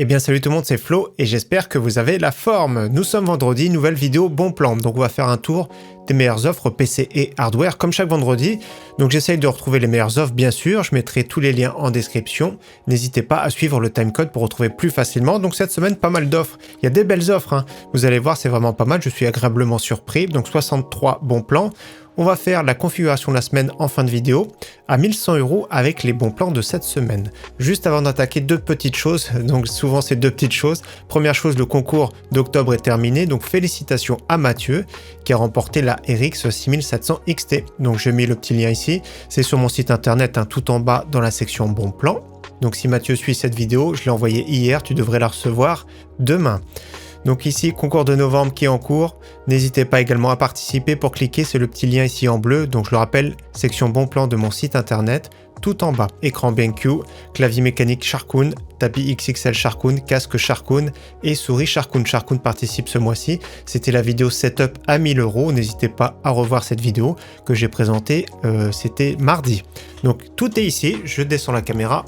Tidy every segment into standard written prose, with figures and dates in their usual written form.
Eh bien salut tout le monde, c'est Flo et j'espère que vous avez la forme. Nous sommes vendredi, nouvelle vidéo bon plan. Donc on va faire un tour des meilleures offres PC et hardware comme chaque vendredi. Donc j'essaye de retrouver les meilleures offres bien sûr, je mettrai tous les liens en description. N'hésitez pas à suivre le timecode pour retrouver plus facilement. Donc cette semaine pas mal d'offres, il y a des belles offres, hein. Vous allez voir, c'est vraiment pas mal, je suis agréablement surpris. Donc 63 bons plans. On va faire la configuration de la semaine en fin de vidéo à 1100 € avec les bons plans de cette semaine. Juste avant d'attaquer, deux petites choses, donc souvent c'est deux petites choses. Première chose, le concours d'octobre est terminé, donc félicitations à Mathieu qui a remporté la RX 6700 XT. Donc j'ai mis le petit lien ici, c'est sur mon site internet, hein, tout en bas dans la section bons plans. Donc si Mathieu suit cette vidéo, je l'ai envoyée hier, tu devrais la recevoir demain. Donc ici, concours de novembre qui est en cours. N'hésitez pas également à participer. Pour cliquer, c'est le petit lien ici en bleu. Donc je le rappelle, section bon plan de mon site internet. Tout en bas, écran BenQ, clavier mécanique Sharkoon, tapis XXL Sharkoon, casque Sharkoon et souris Sharkoon. Sharkoon participe ce mois-ci. C'était la vidéo setup à 1000 €. N'hésitez pas à revoir cette vidéo que j'ai présentée. C'était mardi. Donc tout est ici. Je descends la caméra.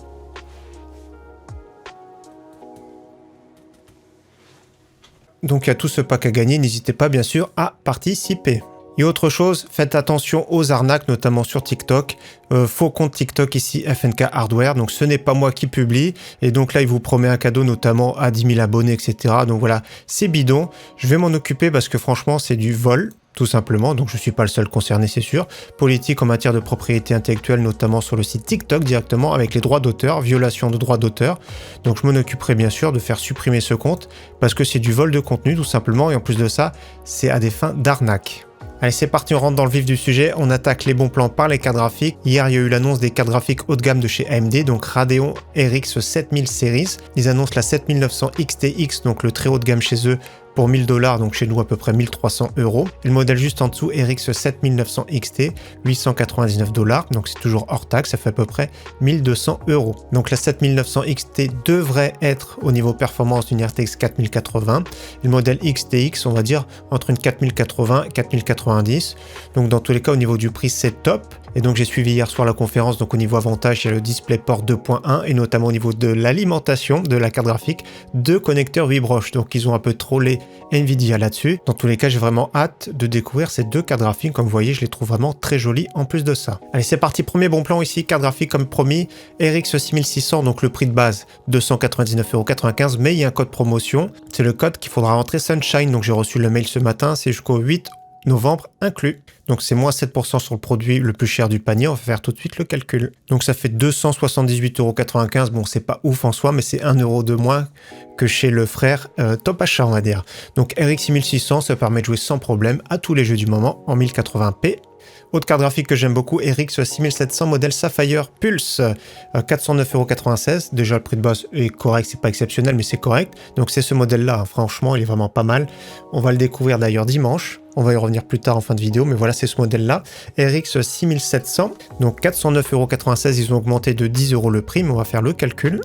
Donc il y a tout ce pack à gagner, n'hésitez pas bien sûr à participer. Et autre chose, faites attention aux arnaques, notamment sur TikTok. Faux compte TikTok ici, FNK Hardware, donc ce n'est pas moi qui publie. Et donc là, il vous promet un cadeau, notamment à 10 000 abonnés, etc. Donc voilà, c'est bidon. Je vais m'en occuper parce que franchement, c'est du vol. Tout simplement, donc je ne suis pas le seul concerné, c'est sûr. Politique en matière de propriété intellectuelle, notamment sur le site TikTok directement avec les droits d'auteur, violation de droits d'auteur. Donc je m'en occuperai bien sûr de faire supprimer ce compte parce que c'est du vol de contenu tout simplement et en plus de ça, c'est à des fins d'arnaque. Allez, c'est parti, on rentre dans le vif du sujet, on attaque les bons plans par les cartes graphiques. Hier, il y a eu l'annonce des cartes graphiques haut de gamme de chez AMD, donc Radeon RX 7000 Series. Ils annoncent la 7900 XTX, donc le très haut de gamme chez eux, pour 1000 $, donc chez nous à peu près 1300 €. Et le modèle juste en dessous, RX 7900 XT, 899 $, donc c'est toujours hors taxe, ça fait à peu près 1200 €. Donc la 7900 XT devrait être au niveau performance d'une RTX 4080. Et le modèle XTX, on va dire entre une 4080 et 4090. Donc dans tous les cas, au niveau du prix, c'est top. Et donc j'ai suivi hier soir la conférence, donc au niveau avantage, il y a le DisplayPort 2.1 et notamment au niveau de l'alimentation de la carte graphique, 2 connecteurs 8 broches. Donc ils ont un peu trollé Nvidia là-dessus. Dans tous les cas, j'ai vraiment hâte de découvrir ces deux cartes graphiques. Comme vous voyez, je les trouve vraiment très jolies en plus de ça. Allez, c'est parti, premier bon plan ici, carte graphique comme promis, RX 6600, donc le prix de base 299,95 €, mais il y a un code promotion. C'est le code qu'il faudra rentrer Sunshine. Donc j'ai reçu le mail ce matin, c'est jusqu'au 8 novembre inclus. Donc c'est moins 7% sur le produit le plus cher du panier, on va faire tout de suite le calcul. Donc ça fait 278,95 €, bon c'est pas ouf en soi, mais c'est 1 € de moins que chez le frère Top Achat on va dire. Donc RX 6600, ça permet de jouer sans problème à tous les jeux du moment en 1080p. Autre carte graphique que j'aime beaucoup, RX 6700 modèle Sapphire Pulse, 409,96 €. Déjà le prix de base est correct, c'est pas exceptionnel mais c'est correct. Donc c'est ce modèle là, hein. Franchement il est vraiment pas mal. On va le découvrir d'ailleurs dimanche. On va y revenir plus tard en fin de vidéo, mais voilà, c'est ce modèle-là. RX 6700, donc 409,96 €, ils ont augmenté de 10 € le prix, mais on va faire le calcul.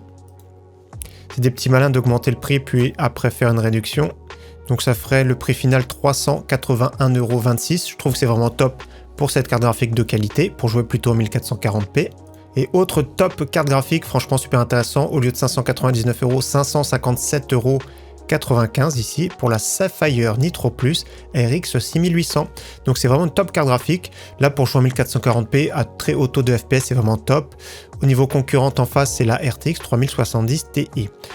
C'est des petits malins d'augmenter le prix, puis après faire une réduction. Donc ça ferait le prix final 381,26 €. Je trouve que c'est vraiment top pour cette carte graphique de qualité, pour jouer plutôt en 1440p. Et autre top carte graphique, franchement super intéressant, au lieu de 599 €, 557,95 € ici pour la Sapphire Nitro Plus RX 6800. Donc c'est vraiment une top carte graphique. Là pour jouer en 1440p à très haut taux de FPS, c'est vraiment top. Au niveau concurrente en face, c'est la RTX 3070 Ti.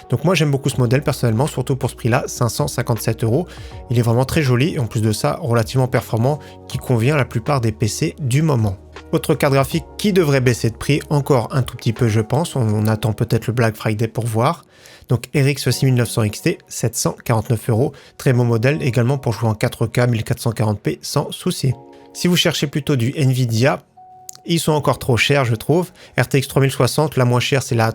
Donc moi j'aime beaucoup ce modèle personnellement, surtout pour ce prix-là, 557 €. Il est vraiment très joli et en plus de ça, relativement performant, qui convient à la plupart des PC du moment. Autre carte graphique qui devrait baisser de prix encore un tout petit peu je pense, on attend peut-être le Black Friday pour voir. Donc RX 6900 XT, 749 €, très bon modèle également pour jouer en 4K 1440p sans souci. Si vous cherchez plutôt du Nvidia, ils sont encore trop chers je trouve. RTX 3060, la moins chère c'est la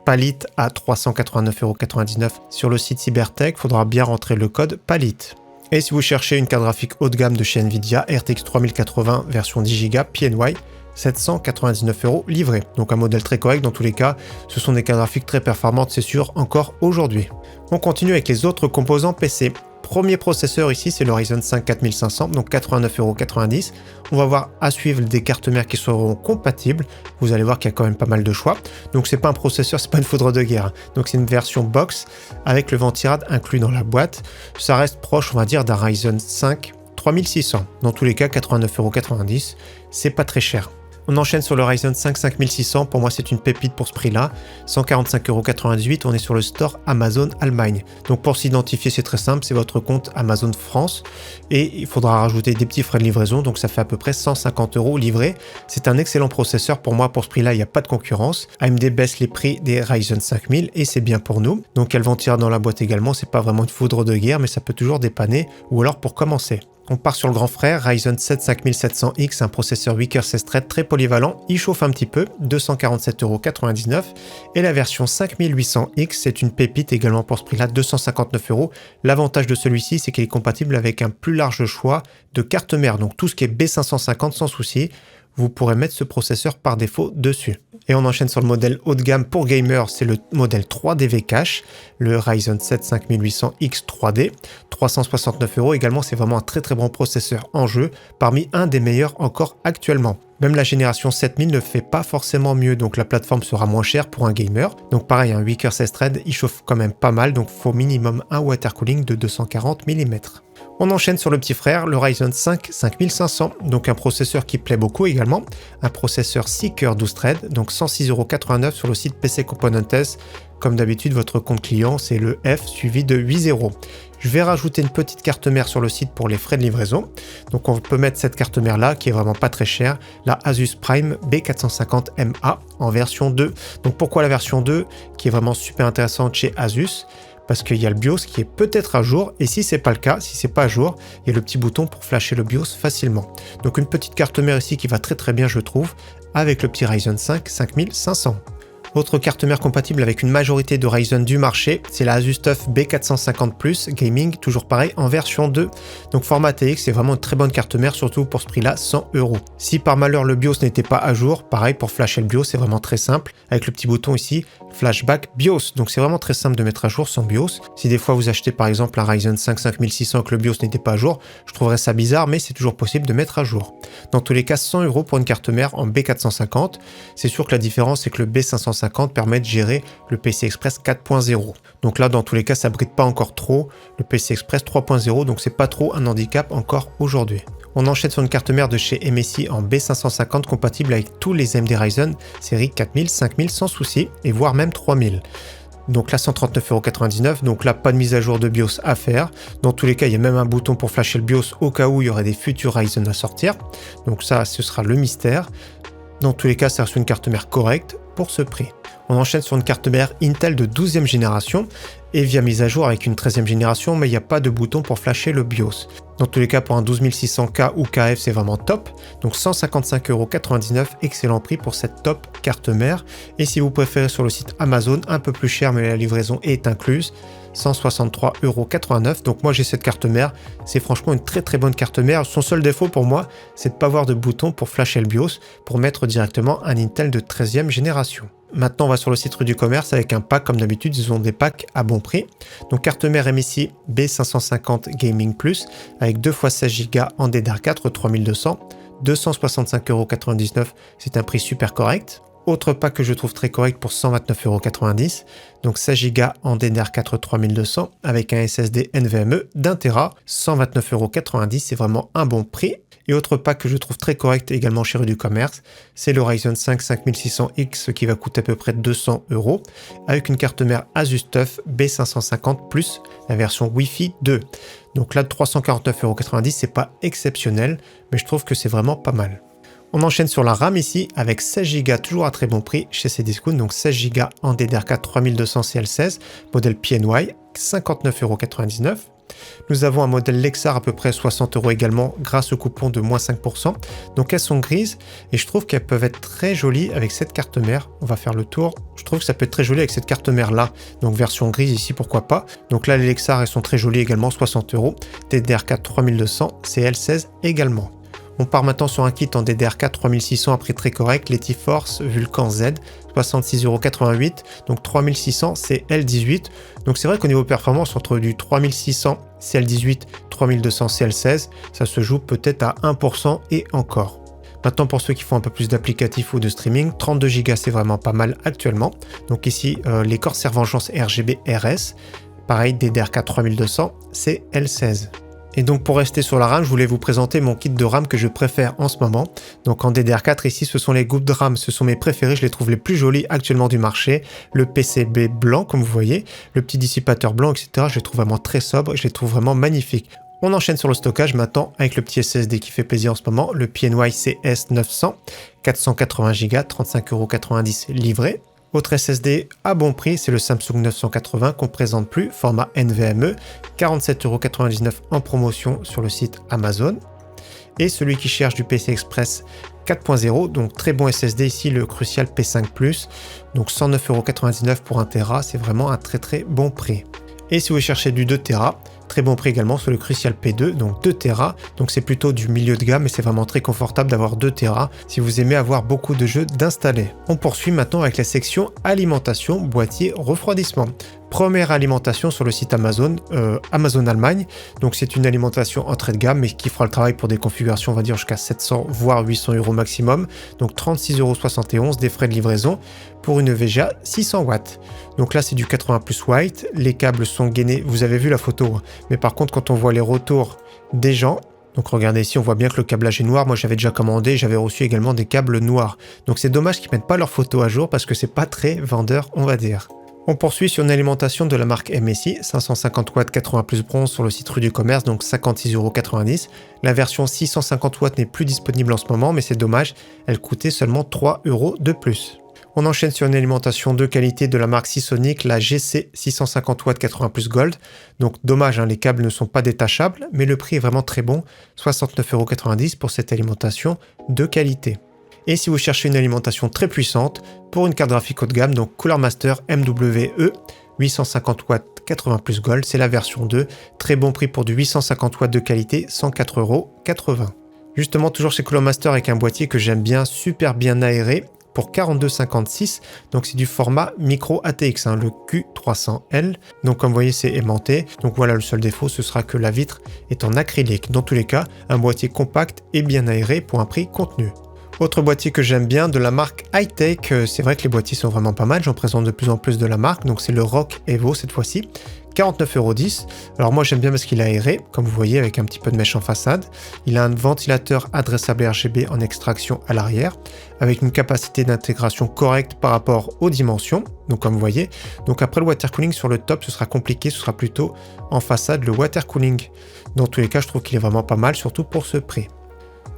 Palit à 389,99 € sur le site Cybertech, faudra bien rentrer le code Palit. Et si vous cherchez une carte graphique haut de gamme de chez Nvidia, RTX 3080 version 10 Go PNY, 799 € livré. Donc un modèle très correct dans tous les cas, ce sont des cartes graphiques très performantes c'est sûr encore aujourd'hui. On continue avec les autres composants PC. Premier processeur ici, c'est le Ryzen 5 4500, donc 89,90 €. On va voir à suivre des cartes mères qui seront compatibles. Vous allez voir qu'il y a quand même pas mal de choix. Donc c'est pas un processeur, c'est pas une foudre de guerre. Donc c'est une version box avec le Ventirad inclus dans la boîte. Ça reste proche, on va dire, d'un Ryzen 5 3600. Dans tous les cas, 89,90 €, c'est pas très cher. On enchaîne sur le Ryzen 5 5600, pour moi c'est une pépite pour ce prix-là, 145,98 €, on est sur le store Amazon Allemagne. Donc pour s'identifier c'est très simple, c'est votre compte Amazon France et il faudra rajouter des petits frais de livraison, donc ça fait à peu près 150 € livrés. C'est un excellent processeur, pour moi pour ce prix-là il n'y a pas de concurrence. AMD baisse les prix des Ryzen 5000 et c'est bien pour nous. Donc elles vont tirer dans la boîte également, c'est pas vraiment une foudre de guerre mais ça peut toujours dépanner ou alors pour commencer. On part sur le grand frère, Ryzen 7 5700X, un processeur 8 coeurs 16 threads très polyvalent, il chauffe un petit peu, 247,99 €. Et la version 5800X, c'est une pépite également pour ce prix-là, 259 €. L'avantage de celui-ci, c'est qu'il est compatible avec un plus large choix de cartes mères, donc tout ce qui est B550 sans souci. Vous pourrez mettre ce processeur par défaut dessus. Et on enchaîne sur le modèle haut de gamme pour gamers, c'est le modèle 3D V-Cache, le Ryzen 7 5800X 3D, 369 € également, c'est vraiment un très très bon processeur en jeu, parmi un des meilleurs encore actuellement. Même la génération 7000 ne fait pas forcément mieux, donc la plateforme sera moins chère pour un gamer. Donc pareil, un 8 coeurs 16 threads, il chauffe quand même pas mal, donc il faut minimum un water cooling de 240 mm. On enchaîne sur le petit frère, le Ryzen 5 5500, donc un processeur qui plaît beaucoup également, un processeur 6 coeurs 12 threads, donc 106,89 € sur le site PC Componentes. Comme d'habitude, votre compte client, c'est le F suivi de 8 0. Je vais rajouter une petite carte mère sur le site pour les frais de livraison. Donc on peut mettre cette carte mère là, qui est vraiment pas très chère, la Asus Prime B450MA en version 2. Donc pourquoi la version 2, qui est vraiment super intéressante chez Asus ? Parce qu'il y a le BIOS qui est peut-être à jour, et si c'est pas le cas, si c'est pas à jour, il y a le petit bouton pour flasher le BIOS facilement. Donc une petite carte mère ici qui va très très bien je trouve, avec le petit Ryzen 5 5500. Autre carte mère compatible avec une majorité de Ryzen du marché, c'est la Asus TUF B450 Gaming, toujours pareil en version 2. Donc format TX, c'est vraiment une très bonne carte mère, surtout pour ce prix-là, 100 €. Si par malheur le BIOS n'était pas à jour, pareil pour flasher le BIOS, c'est vraiment très simple, avec le petit bouton ici, Flashback BIOS. Donc c'est vraiment très simple de mettre à jour son BIOS. Si des fois vous achetez par exemple un Ryzen 5 5600 et que le BIOS n'était pas à jour, je trouverais ça bizarre, mais c'est toujours possible de mettre à jour. Dans tous les cas, 100 € pour une carte mère en B450. C'est sûr que la différence, c'est que le B550 permet de gérer le PCI Express 4.0. Donc là, dans tous les cas, ça bride pas encore trop le PCI Express 3.0, donc c'est pas trop un handicap encore aujourd'hui. On enchaîne sur une carte mère de chez MSI en B550 compatible avec tous les AMD Ryzen série 4000, 5000 sans souci, et voire même 3000. Donc là 139,99 €, donc là pas de mise à jour de BIOS à faire. Dans tous les cas, il y a même un bouton pour flasher le BIOS au cas où il y aurait des futurs Ryzen à sortir. Donc ça, ce sera le mystère. Dans tous les cas, ça reste une carte mère correcte pour ce prix. On enchaîne sur une carte mère Intel de 12e génération et via mise à jour avec une 13e génération, mais il n'y a pas de bouton pour flasher le BIOS. Dans tous les cas, pour un 12600K ou KF, c'est vraiment top. Donc 155,99 €, excellent prix pour cette top carte mère. Et si vous préférez sur le site Amazon, un peu plus cher, mais la livraison est incluse, 163,89 €. Donc moi j'ai cette carte mère, c'est franchement une très très bonne carte mère. Son seul défaut pour moi, c'est de ne pas avoir de bouton pour flasher le BIOS, pour mettre directement un Intel de 13e génération. Maintenant, on va sur le site Rue du Commerce avec un pack. Comme d'habitude, ils ont des packs à bon prix. Donc, carte mère MSI B550 Gaming Plus avec 2 x 16 Go en DDR4 3200, 265,99 €. C'est un prix super correct. Autre pack que je trouve très correct pour 129,90 €. Donc 16 Go en DDR4 3200 avec un SSD NVMe d'1 Tera, 129,90 €. C'est vraiment un bon prix. Et autre pack que je trouve très correct également chez Rue du Commerce, c'est le Ryzen 5 5600X qui va coûter à peu près 200 € avec une carte mère Asus TUF B550 Plus, la version Wi-Fi 2. Donc là, 349,90 €, c'est pas exceptionnel, mais je trouve que c'est vraiment pas mal. On enchaîne sur la RAM ici avec 16 Go toujours à très bon prix chez Cdiscount, donc 16 Go en DDR4 3200 CL16, modèle PNY, 59,99 €. Nous avons un modèle Lexar à peu près 60 € également grâce au coupon de moins 5%. Donc elles sont grises et je trouve qu'elles peuvent être très jolies avec cette carte mère. On va faire le tour. Je trouve que ça peut être très joli avec cette carte mère là. Donc version grise ici, pourquoi pas. Donc là les Lexar elles sont très jolies également, 60 €. DDR4 3200, CL16 également. On part maintenant sur un kit en DDR4 3600 à prix très correct, l'Etiforce Vulcan Z, 66,88 €, donc 3600 c'est L18. Donc c'est vrai qu'au niveau performance, entre du 3600 CL18, 3200 CL16, ça se joue peut-être à 1% et encore. Maintenant, pour ceux qui font un peu plus d'applicatifs ou de streaming, 32 Go c'est vraiment pas mal actuellement. Donc ici, les Corsair Vengeance RGB RS, pareil DDR4 3200, c'est L16. Et donc pour rester sur la RAM, je voulais vous présenter mon kit de RAM que je préfère en ce moment. Donc en DDR4 ici, ce sont les groupes de RAM, ce sont mes préférés, je les trouve les plus jolis actuellement du marché. Le PCB blanc comme vous voyez, le petit dissipateur blanc, etc. Je les trouve vraiment très sobres, je les trouve vraiment magnifiques. On enchaîne sur le stockage maintenant avec le petit SSD qui fait plaisir en ce moment, le PNY CS900, 480 Go, 35,90 € livré. Autre SSD à bon prix, c'est le Samsung 980 qu'on ne présente plus, format NVMe, 47,99 € en promotion sur le site Amazon. Et celui qui cherche du PC Express 4.0, donc très bon SSD ici, le Crucial P5+, donc 109,99 € pour 1 Tera, c'est vraiment un très bon prix. Et si vous cherchez du 2 Tera, très bon prix également sur le Crucial P2, donc 2 Tera, donc c'est plutôt du milieu de gamme, mais c'est vraiment très confortable d'avoir 2 Tera si vous aimez avoir beaucoup de jeux d'installer. On poursuit maintenant avec la section alimentation, boîtier, refroidissement. Première alimentation sur le site Amazon, Amazon Allemagne, donc c'est une alimentation entrée de gamme mais qui fera le travail pour des configurations on va dire jusqu'à 700 voire 800 € maximum, donc 36,71 € des frais de livraison pour une VGA 600 watts. Donc là c'est du 80 plus white, les câbles sont gainés, vous avez vu la photo, mais par contre quand on voit les retours des gens, donc regardez ici on voit bien que le câblage est noir, moi j'avais déjà commandé, j'avais reçu également des câbles noirs, donc c'est dommage qu'ils mettent pas leurs photos à jour parce que c'est pas très vendeur on va dire. On poursuit sur une alimentation de la marque MSI, 550 watts 80 plus bronze sur le site rue du commerce, donc 56,90 €. La version 650 watts n'est plus disponible en ce moment, mais c'est dommage, elle coûtait seulement 3 € de plus. On enchaîne sur une alimentation de qualité de la marque Seasonic, la GC 650 watts 80 plus Gold. Donc dommage, les câbles ne sont pas détachables, mais le prix est vraiment très bon, 69,90 € pour cette alimentation de qualité. Et si vous cherchez une alimentation très puissante, pour une carte graphique haut de gamme, donc Cooler Master MWE, 850 watts 80 plus Gold, c'est la version 2, très bon prix pour du 850 watts de qualité, 104,80 €. Justement, toujours chez Cooler Master avec un boîtier que j'aime bien, super bien aéré, pour 42,56, donc c'est du format micro ATX, le Q300L, donc comme vous voyez c'est aimanté, donc voilà le seul défaut ce sera que la vitre est en acrylique. Dans tous les cas, un boîtier compact et bien aéré pour un prix contenu. Autre boîtier que j'aime bien de la marque Hightech, c'est vrai que les boîtiers sont vraiment pas mal, j'en présente de plus en plus de la marque, donc c'est le Rock Evo cette fois-ci, 49,10 €. Alors moi j'aime bien parce qu'il est aéré, comme vous voyez avec un petit peu de mèche en façade. Il a un ventilateur adressable RGB en extraction à l'arrière, avec une capacité d'intégration correcte par rapport aux dimensions, donc comme vous voyez. Donc après le water cooling sur le top ce sera compliqué, ce sera plutôt en façade le water cooling. Dans tous les cas je trouve qu'il est vraiment pas mal, surtout pour ce prix.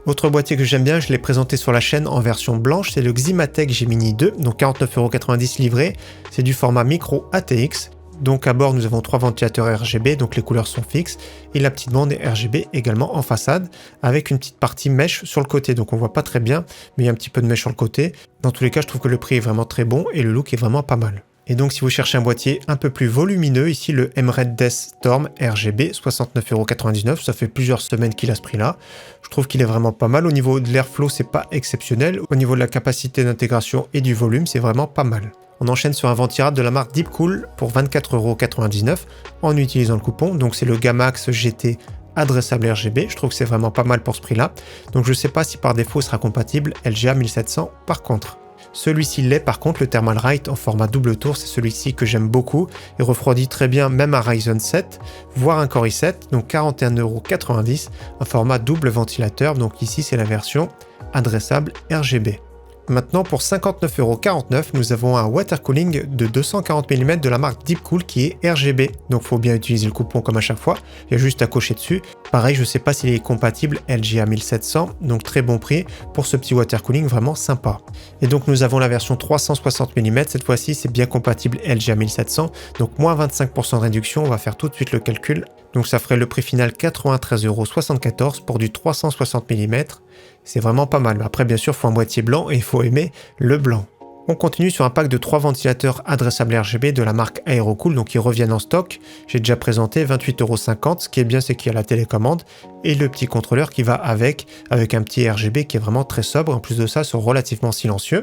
Autre boîtier que j'aime bien, je l'ai présenté sur la chaîne en version blanche, c'est le Ximatec Gemini 2, donc 49,90 € livré. C'est du format micro ATX. Donc à bord nous avons 3 ventilateurs RGB, donc les couleurs sont fixes, et la petite bande est RGB également en façade, avec une petite partie mèche sur le côté, donc on voit pas très bien, mais il y a un petit peu de mèche sur le côté. Dans tous les cas je trouve que le prix est vraiment très bon, et le look est vraiment pas mal. Et donc si vous cherchez un boîtier un peu plus volumineux, ici le Emred Death Storm RGB, 69,99 €, ça fait plusieurs semaines qu'il a ce prix là. Je trouve qu'il est vraiment pas mal, au niveau de l'airflow c'est pas exceptionnel, au niveau de la capacité d'intégration et du volume c'est vraiment pas mal. On enchaîne sur un ventirad de la marque Deepcool pour 24,99 € en utilisant le coupon, donc c'est le Gamax GT adressable RGB, je trouve que c'est vraiment pas mal pour ce prix là, donc je sais pas si par défaut il sera compatible LGA 1700 par contre. Celui-ci l'est par contre, le Thermalright en format double tour, c'est celui-ci que j'aime beaucoup. Il refroidit très bien même un Ryzen 7, voire un Core i7, donc 41,90 €, un format double ventilateur, donc ici c'est la version adressable RGB. Maintenant pour 59,49 €, nous avons un water cooling de 240 mm de la marque Deepcool qui est RGB. Donc il faut bien utiliser le coupon comme à chaque fois, il y a juste à cocher dessus. Pareil, je ne sais pas s'il est compatible LGA 1700, donc très bon prix pour ce petit water cooling vraiment sympa. Et donc nous avons la version 360 mm, cette fois-ci c'est bien compatible LGA 1700, donc moins 25% de réduction, on va faire tout de suite le calcul. Donc ça ferait le prix final 93,74 € pour du 360 mm. C'est vraiment pas mal. Après, bien sûr, il faut un boîtier blanc et il faut aimer le blanc. On continue sur un pack de 3 ventilateurs adressables RGB de la marque Aerocool, donc ils reviennent en stock. J'ai déjà présenté 28,50 €. Ce qui est bien, c'est qu'il y a la télécommande et le petit contrôleur qui va avec un petit RGB qui est vraiment très sobre. En plus de ça, ils sont relativement silencieux.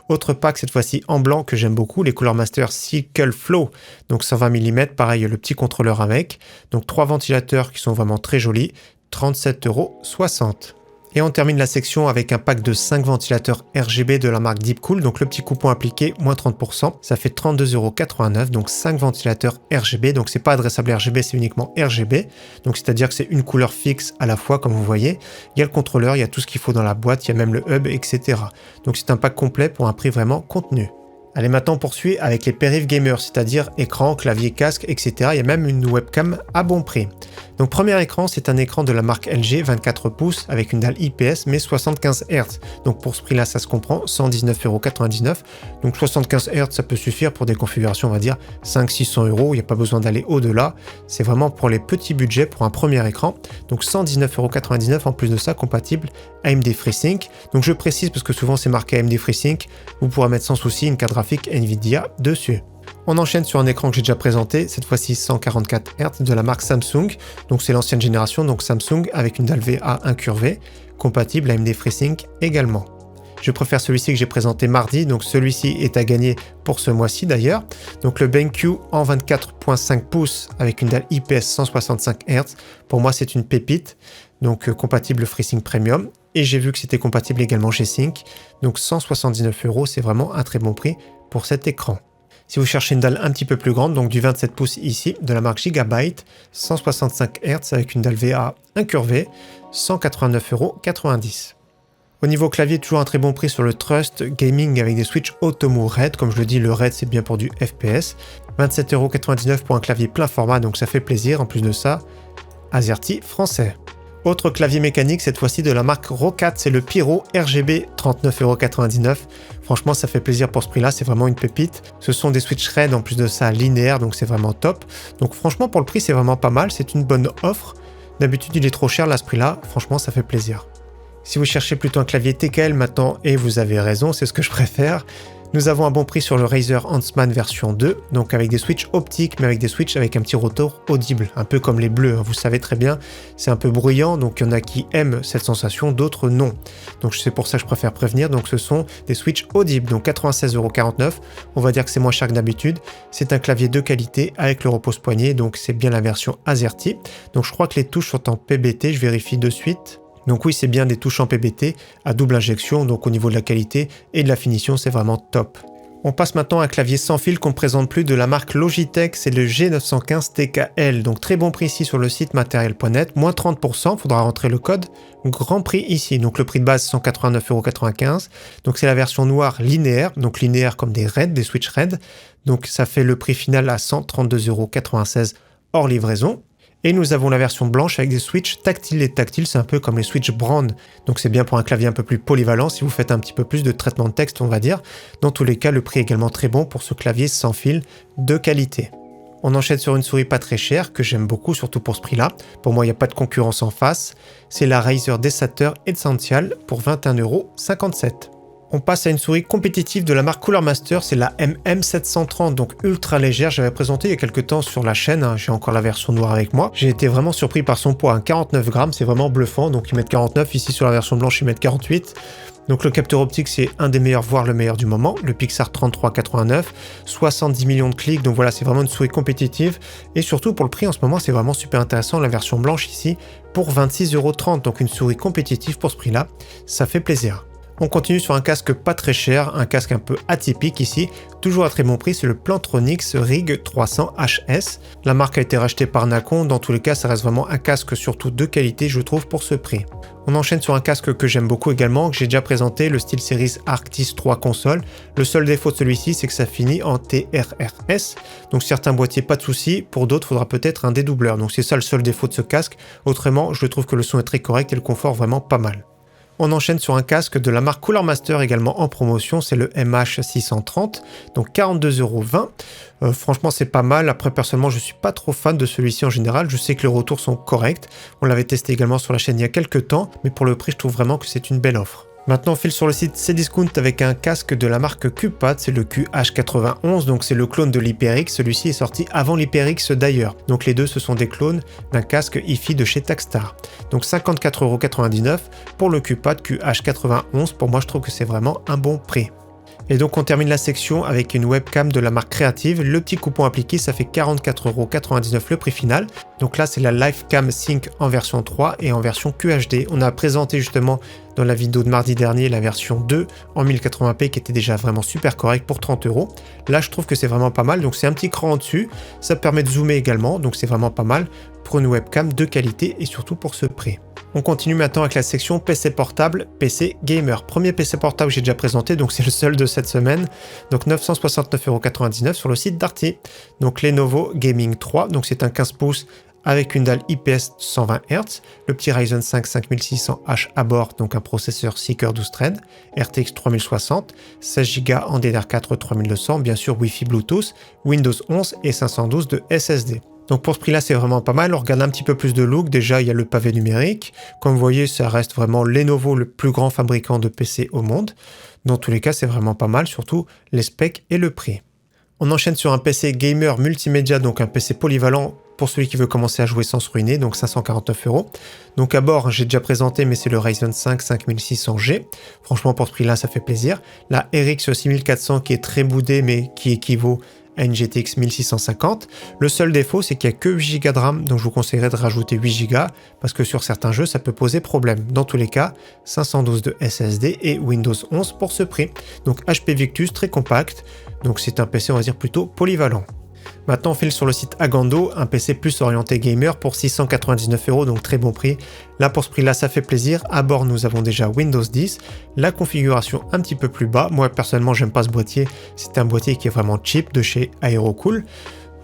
Autre pack, cette fois-ci en blanc, que j'aime beaucoup, les Cooler Master Cycle Flow, donc 120 mm, pareil, le petit contrôleur avec. Donc 3 ventilateurs qui sont vraiment très jolis, 37,60 €. Et on termine la section avec un pack de 5 ventilateurs RGB de la marque Deepcool, donc le petit coupon appliqué, moins 30%, ça fait 32,89 €, donc 5 ventilateurs RGB, donc c'est pas adressable RGB, c'est uniquement RGB, donc c'est-à-dire que c'est une couleur fixe à la fois, comme vous voyez, il y a le contrôleur, il y a tout ce qu'il faut dans la boîte, il y a même le hub, etc. Donc c'est un pack complet pour un prix vraiment contenu. Allez, maintenant on poursuit avec les périphes gamers, c'est-à-dire écran, clavier, casque, etc. Il y a même une webcam à bon prix. Donc premier écran, c'est un écran de la marque LG 24 pouces avec une dalle IPS mais 75 Hz. Donc pour ce prix-là, ça se comprend, 119,99 €. Donc 75 Hz, ça peut suffire pour des configurations, on va dire 500-600 €. Il n'y a pas besoin d'aller au-delà. C'est vraiment pour les petits budgets pour un premier écran. Donc 119,99 € en plus de ça, compatible AMD FreeSync. Donc je précise parce que souvent c'est marqué AMD FreeSync. Vous pourrez mettre sans souci une carte graphique Nvidia dessus. On enchaîne sur un écran que j'ai déjà présenté, cette fois-ci 144 Hz de la marque Samsung. Donc c'est l'ancienne génération, donc Samsung avec une dalle VA incurvée, compatible AMD FreeSync également. Je préfère celui-ci que j'ai présenté mardi, donc celui-ci est à gagner pour ce mois-ci d'ailleurs. Donc le BenQ en 24,5 pouces avec une dalle IPS 165 Hz, pour moi c'est une pépite, donc compatible FreeSync Premium. Et j'ai vu que c'était compatible également chez Sync, donc 179 €, c'est vraiment un très bon prix pour cet écran. Si vous cherchez une dalle un petit peu plus grande, donc du 27 pouces ici, de la marque Gigabyte, 165 Hz avec une dalle VA incurvée, 189,90 €. Au niveau clavier, toujours un très bon prix sur le Trust Gaming avec des switches Automo Red. Comme je le dis, le Red c'est bien pour du FPS. 27,99 € pour un clavier plein format, donc ça fait plaisir. En plus de ça, AZERTY français. Autre clavier mécanique, cette fois-ci de la marque Roccat, c'est le Pyro RGB, 39,99 €. Franchement, ça fait plaisir pour ce prix-là, c'est vraiment une pépite. Ce sont des switches Red, en plus de ça linéaires, donc c'est vraiment top. Donc franchement, pour le prix, c'est vraiment pas mal, c'est une bonne offre. D'habitude, il est trop cher là, ce prix-là, franchement, ça fait plaisir. Si vous cherchez plutôt un clavier TKL maintenant, et vous avez raison, c'est ce que je préfère, nous avons un bon prix sur le Razer Huntsman version 2, donc avec des switches optiques, mais avec des switches avec un petit rotor audible, un peu comme les bleus, hein, vous savez très bien, c'est un peu bruyant, donc il y en a qui aiment cette sensation, d'autres non. Donc c'est pour ça que je préfère prévenir, donc ce sont des switches audibles, donc 96,49 €, on va dire que c'est moins cher que d'habitude, c'est un clavier de qualité avec le repose-poignet, donc c'est bien la version AZERTY, donc je crois que les touches sont en PBT, je vérifie de suite. Donc oui, c'est bien des touches en PBT à double injection, donc au niveau de la qualité et de la finition, c'est vraiment top. On passe maintenant à un clavier sans fil qu'on ne présente plus de la marque Logitech, c'est le G915 TKL, donc très bon prix ici sur le site matériel.net, moins 30%, faudra rentrer le code, grand prix ici, donc le prix de base 189,95 €, donc c'est la version noire linéaire, donc linéaire comme des RAID, des switch RAID, donc ça fait le prix final à 132,96 € hors livraison. Et nous avons la version blanche avec des switches tactiles. Les tactiles, c'est un peu comme les switches Brand. Donc c'est bien pour un clavier un peu plus polyvalent si vous faites un petit peu plus de traitement de texte, on va dire. Dans tous les cas, le prix est également très bon pour ce clavier sans fil de qualité. On enchaîne sur une souris pas très chère, que j'aime beaucoup, surtout pour ce prix-là. Pour moi, il n'y a pas de concurrence en face. C'est la Razer Desater Essential pour 21,57 €. On passe à une souris compétitive de la marque Cooler Master, c'est la MM730, donc ultra légère. J'avais présenté il y a quelques temps sur la chaîne, hein, j'ai encore la version noire avec moi. J'ai été vraiment surpris par son poids, 49 grammes, c'est vraiment bluffant. Donc ils mettent 49, ici sur la version blanche ils mettent 48. Donc le capteur optique c'est un des meilleurs, voire le meilleur du moment, le Pixar 3389, 70 millions de clics, donc voilà c'est vraiment une souris compétitive. Et surtout pour le prix en ce moment c'est vraiment super intéressant, la version blanche ici pour 26,30 €, donc une souris compétitive pour ce prix là, ça fait plaisir. On continue sur un casque pas très cher, un casque un peu atypique ici, toujours à très bon prix, c'est le Plantronics Rig 300 HS. La marque a été rachetée par Nacon, dans tous les cas ça reste vraiment un casque surtout de qualité je trouve pour ce prix. On enchaîne sur un casque que j'aime beaucoup également, que j'ai déjà présenté, le SteelSeries Arctis 3 console. Le seul défaut de celui-ci c'est que ça finit en TRRS, donc certains boîtiers pas de souci, pour d'autres il faudra peut-être un dédoubleur, donc c'est ça le seul défaut de ce casque. Autrement je trouve que le son est très correct et le confort vraiment pas mal. On enchaîne sur un casque de la marque Cooler Master également en promotion, c'est le MH630, donc 42,20 €. Franchement c'est pas mal, après personnellement je suis pas trop fan de celui-ci en général, je sais que les retours sont corrects, on l'avait testé également sur la chaîne il y a quelques temps, mais pour le prix je trouve vraiment que c'est une belle offre. Maintenant, on file sur le site Cdiscount avec un casque de la marque Cupad, c'est le QH91, donc c'est le clone de l'HyperX. Celui-ci est sorti avant l'HyperX d'ailleurs. Donc les deux, ce sont des clones d'un casque hi-fi de chez Takstar. Donc 54,99 € pour le Cupad QH91. Pour moi, je trouve que c'est vraiment un bon prix. Et donc on termine la section avec une webcam de la marque Creative. Le petit coupon appliqué, ça fait 44,99 € le prix final. Donc là, c'est la Livecam Sync en version 3 et en version QHD. On a présenté justement dans la vidéo de mardi dernier la version 2 en 1080p qui était déjà vraiment super correct pour 30 €. Là, je trouve que c'est vraiment pas mal. Donc c'est un petit cran en dessus. Ça permet de zoomer également. Donc c'est vraiment pas mal pour une webcam de qualité et surtout pour ce prix. On continue maintenant avec la section PC portable, PC gamer. Premier PC portable que j'ai déjà présenté, donc c'est le seul de cette semaine. Donc 969,99 € sur le site Darty. Donc Lenovo Gaming 3, donc c'est un 15 pouces avec une dalle IPS 120 Hz, le petit Ryzen 5 5600H à bord, donc un processeur Seeker 12 threads, RTX 3060, 16 Go en DDR4 3200, bien sûr Wi-Fi Bluetooth, Windows 11 et 512 de SSD. Donc pour ce prix-là, c'est vraiment pas mal. On regarde un petit peu plus de look. Déjà, il y a le pavé numérique. Comme vous voyez, ça reste vraiment Lenovo, le plus grand fabricant de PC au monde. Dans tous les cas, c'est vraiment pas mal, surtout les specs et le prix. On enchaîne sur un PC gamer multimédia, donc un PC polyvalent pour celui qui veut commencer à jouer sans se ruiner, donc 549 €. Donc à bord, j'ai déjà présenté, mais c'est le Ryzen 5 5600G. Franchement, pour ce prix-là, ça fait plaisir. La RX 6400 qui est très boudée, mais qui équivaut à une GTX 1650. Le seul défaut, c'est qu'il n'y a que 8 Go de RAM, donc je vous conseillerais de rajouter 8 Go parce que sur certains jeux, ça peut poser problème. Dans tous les cas, 512 de SSD et Windows 11 pour ce prix. Donc HP Victus, très compact, donc c'est un PC, on va dire, plutôt polyvalent. Maintenant, on file sur le site Agando, un PC plus orienté gamer pour 699 €, donc très bon prix. Là, pour ce prix-là, ça fait plaisir. À bord, nous avons déjà Windows 10, la configuration un petit peu plus bas. Moi, personnellement, j'aime pas ce boîtier. C'est un boîtier qui est vraiment cheap de chez Aerocool.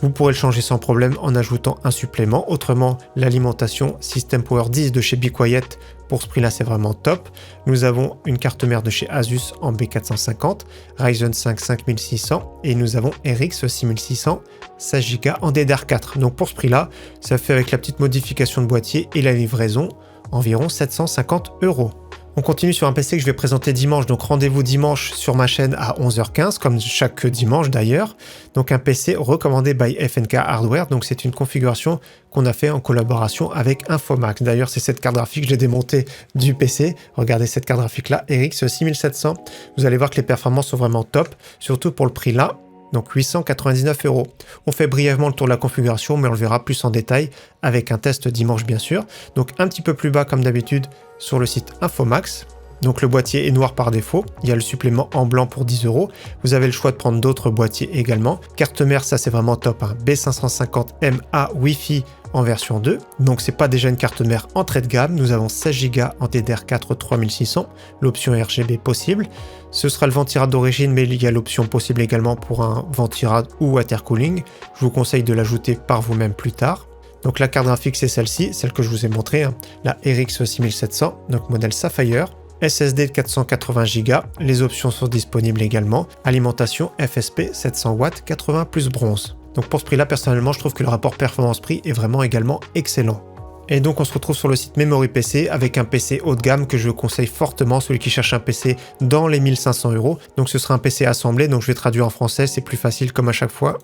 Vous pourrez le changer sans problème en ajoutant un supplément. Autrement, l'alimentation System Power 10 de chez Be Quiet, pour ce prix-là, c'est vraiment top. Nous avons une carte mère de chez Asus en B450, Ryzen 5 5600 et nous avons RX 6600, 16 Go en DDR4. Donc pour ce prix-là, ça fait avec la petite modification de boîtier et la livraison environ 750 €. On continue sur un PC que je vais présenter dimanche, donc rendez-vous dimanche sur ma chaîne à 11h15, comme chaque dimanche d'ailleurs. Donc un PC recommandé by FNK Hardware, donc c'est une configuration qu'on a fait en collaboration avec Infomax. D'ailleurs, c'est cette carte graphique que j'ai démontée du PC. Regardez cette carte graphique-là, RX 6700. Vous allez voir que les performances sont vraiment top, surtout pour le prix là. Donc 899 €. On fait brièvement le tour de la configuration, mais on le verra plus en détail avec un test dimanche bien sûr. Donc un petit peu plus bas comme d'habitude sur le site Infomax. Donc le boîtier est noir par défaut, il y a le supplément en blanc pour 10 €. Vous avez le choix de prendre d'autres boîtiers également. Carte mère, ça c'est vraiment top, hein. B550MA Wi-Fi en version 2. Donc c'est pas déjà une carte mère entrée de gamme. Nous avons 16 Go en DDR4 3600, l'option RGB possible. Ce sera le ventirad d'origine, mais il y a l'option possible également pour un ventirad ou water cooling. Je vous conseille de l'ajouter par vous-même plus tard. Donc la carte graphique c'est celle-ci, celle que je vous ai montrée, hein. La RX 6700, donc modèle Sapphire. SSD de 480 Go, les options sont disponibles également. Alimentation FSP 700 watts, 80 plus bronze. Donc pour ce prix-là, personnellement, je trouve que le rapport performance-prix est vraiment également excellent. Et donc on se retrouve sur le site Memory PC avec un PC haut de gamme que je conseille fortement, celui qui cherche un PC dans les 1500 €. Donc ce sera un PC assemblé, donc je vais traduire en français, c'est plus facile comme à chaque fois.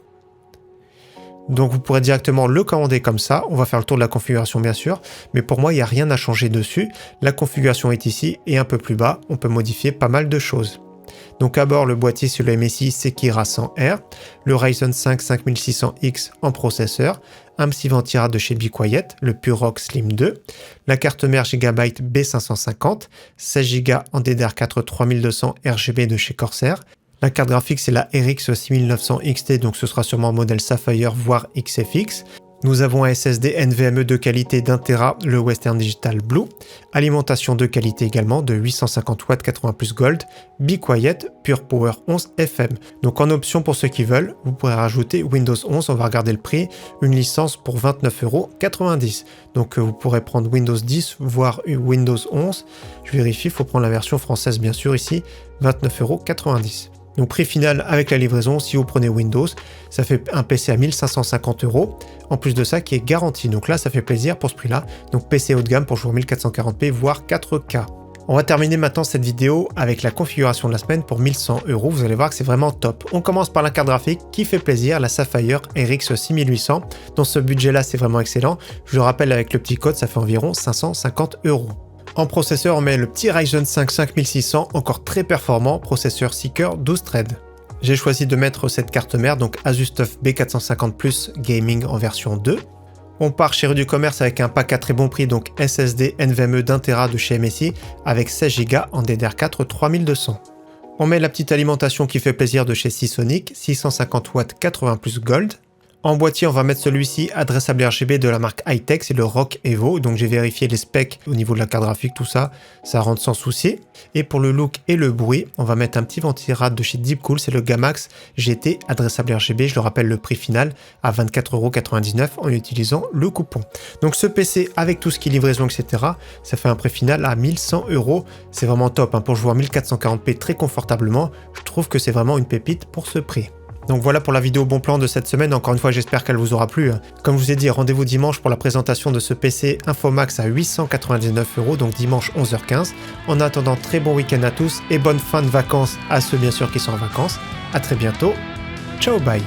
Donc vous pourrez directement le commander comme ça, on va faire le tour de la configuration bien sûr, mais pour moi il n'y a rien à changer dessus, la configuration est ici et un peu plus bas, on peut modifier pas mal de choses. Donc à bord le boîtier sur le MSI Sekira 100R, le Ryzen 5 5600X en processeur, un petit ventirad de chez Be Quiet, le Purock Slim 2, la carte mère Gigabyte B550, 16 Go en DDR4 3200 RGB de chez Corsair. La carte graphique, c'est la RX 6900 XT, donc ce sera sûrement modèle Sapphire, voire XFX. Nous avons un SSD NVMe de qualité d'1 Tera, le Western Digital Blue. Alimentation de qualité également, de 850 watts 80 plus Gold. Be Quiet, Pure Power 11 FM. Donc en option pour ceux qui veulent, vous pourrez rajouter Windows 11, on va regarder le prix, une licence pour 29,90 €. Donc vous pourrez prendre Windows 10, voire Windows 11. Je vérifie, il faut prendre la version française bien sûr ici, 29,90 €. Donc prix final avec la livraison, si vous prenez Windows, ça fait un PC à 1550 €, en plus de ça qui est garanti. Donc là, ça fait plaisir pour ce prix-là. Donc PC haut de gamme pour jouer 1440p, voire 4K. On va terminer maintenant cette vidéo avec la configuration de la semaine pour 1100 €. Vous allez voir que c'est vraiment top. On commence par la carte graphique qui fait plaisir, la Sapphire RX 6800. Dans ce budget-là, c'est vraiment excellent. Je le rappelle, avec le petit code, ça fait environ 550 €. En processeur, on met le petit Ryzen 5 5600, encore très performant, processeur Seeker 12 threads. J'ai choisi de mettre cette carte mère, donc Asus TUF B450 Plus Gaming en version 2. On part chez Rue du Commerce avec un pack à très bon prix, donc SSD NVMe d'1 Tera de chez MSI avec 16 Go en DDR4 3200. On met la petite alimentation qui fait plaisir de chez Seasonic, 650 watts 80 plus Gold. En boîtier, on va mettre celui-ci, adressable RGB de la marque Hightech, c'est le Rock Evo, donc j'ai vérifié les specs au niveau de la carte graphique, tout ça, ça rentre sans souci. Et pour le look et le bruit, on va mettre un petit ventilate de chez Deepcool, c'est le Gamax GT, adressable RGB, je le rappelle le prix final, à 24,99 € en utilisant le coupon. Donc ce PC, avec tout ce qui est livraison, etc., ça fait un prix final à 1100 €, c'est vraiment top, hein, pour jouer en 1440p très confortablement, je trouve que c'est vraiment une pépite pour ce prix. Donc voilà pour la vidéo bon plan de cette semaine, encore une fois j'espère qu'elle vous aura plu. Comme je vous ai dit, rendez-vous dimanche pour la présentation de ce PC Infomax à 899 €, donc dimanche 11h15. En attendant, très bon week-end à tous et bonne fin de vacances à ceux bien sûr qui sont en vacances. A très bientôt, ciao bye.